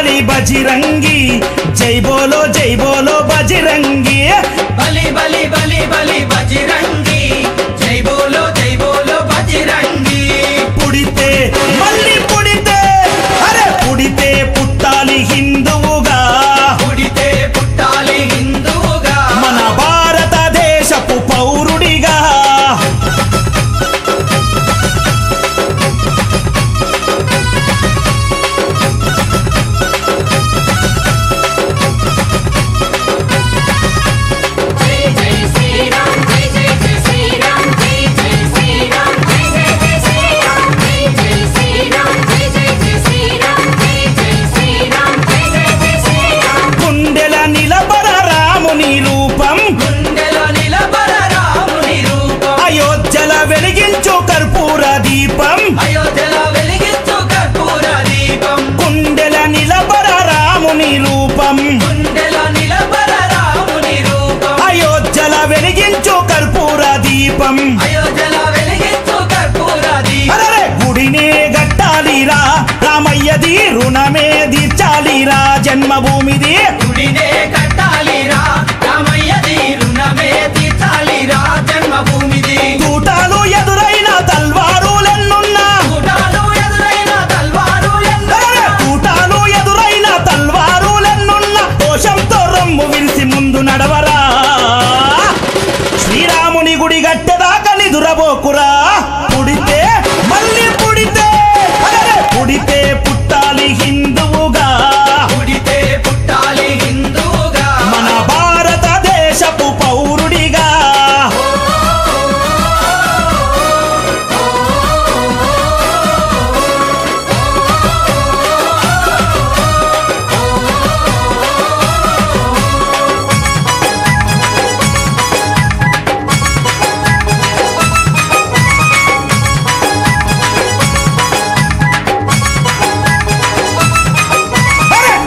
బలి బజిరంగి జై బోలో బజిరంగి బలి బలి బలి బలి బజిరంగి జై బోలో బజిరంగి పుడితే మళ్ళీ పుడితే అరే పుడితే పుట్టాలి హిందువుగా పుడితే పుట్టాలి హిందువుగా మన భారతదేశపు పౌరుడిగా వెలిగించు కర్పూర దీపం అయోధ్యలో వెలిగించు కర్పూర దీపం కుండెల నిలబర రాముని రూపం కుండెలో నిలబర రాముని రూపం అయోధ్యల వెలిగించు కర్పూర దీపం అయోధ్యలో వెలిగించు కర్పూర దీపం అరే గుడినే గట్టాలిరా రామయ్యది రుణమే తీర్చాలిరా జన్మభూమిది గుడినే కట్టాలిరా రామయ్యది రుణమే తీర్చాలిరా జన్మభూమిది తూటాలు ఎదురైన తల్వారులెన్నున్నా తూటాలు ఎదురైన తల్వారులెన్నున్నా తూటాలు ఎదురైన తల్వారులెన్నున్నా దోషంతో రొమ్ము విరిసి ముందు నడవరా శ్రీరాముని గుడి గట్టెదాకా నిదురబోకురా పుడితే మళ్ళీ పుడితే పుడితే పుట్టాలి హిందువుగా పుడితే పుట్టాలి హిందువుగా మన భారతదేశపు పౌరుడిగా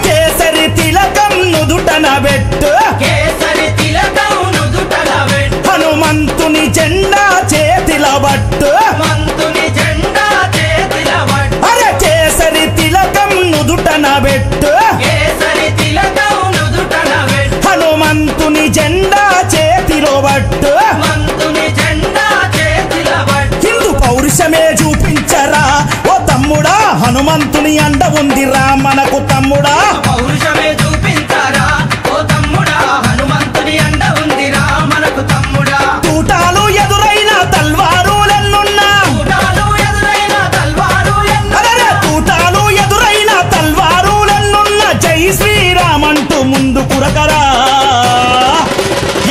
కేసరి తిలకం నుదుటన పెట్టు కేసరి తిలకం నుదుటన పెట్టు హనుమంతుని జెండా చేతిల బట్టు మంతుని జెండా చేతిల పట్టు అరే కేసరి తిలకం నుదుటన పెట్టు కేసరి తిలకం నుదుటన పెట్టు హనుమంతుని జెండా చేతిలో బట్టు మంతుని జెండా చేతిల పట్టు హిందూ పౌరుషమే చూపించరా ఓ తమ్ముడా హనుమంతుని అండ ఉందిరా మనకు తమ్ముడా పౌరుషమే చూపించారా ఓ తమ్ముడా హనుమంతుని అండ ఉందిరా మనకు తమ్ముడా తూటాలు ఎదురైన తల్వారులెన్నున్నా తూటాలు ఎదురైన తల్వారులెన్నున్నా తూటాలు ఎదురైన తల్వారులెన్నున్నా జై శ్రీరామంటూ ముందు కురకరా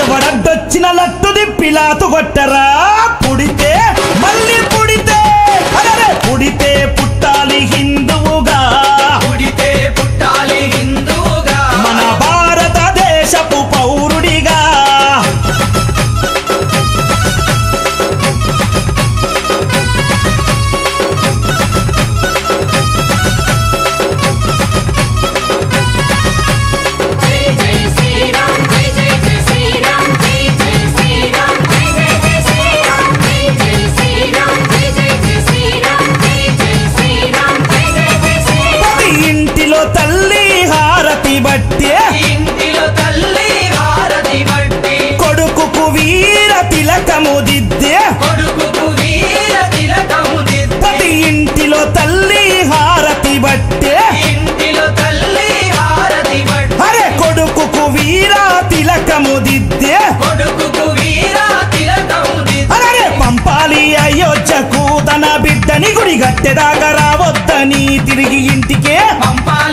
ఎవడడ్డొచ్చిన లట్టు దిప్పిలాతు కొట్టరా పుడితే మళ్ళీ పుడితే పుడితే పుట్టాలి హిందువుగా పుడితే పుట్టాలి హిందువుగా మన భారతదేశపు పౌరుడిగా ప్రతి ఇంటిలో తల్లి హారతి బట్టే ఇంటిలో తల్లి హారతి బట్టి కొడుకుకు వీర తిలకము దిద్దే కొడుకుకు వీర తిలకము దిద్ది ప్రతి ఇంటిలో తల్లి హారతి బట్టే ఇంటిలో తల్లి హారతి బట్టి అరే కొడుకుకు వీర తిలకము దిద్దే కొడుకుకు వీర తిలకము దిద్ది అరే పంపాలి అయోధ్యకు తన బిడ్డని గుడి గట్టెదాకా రావద్దని తిరిగి ఇంటికే పంపాలి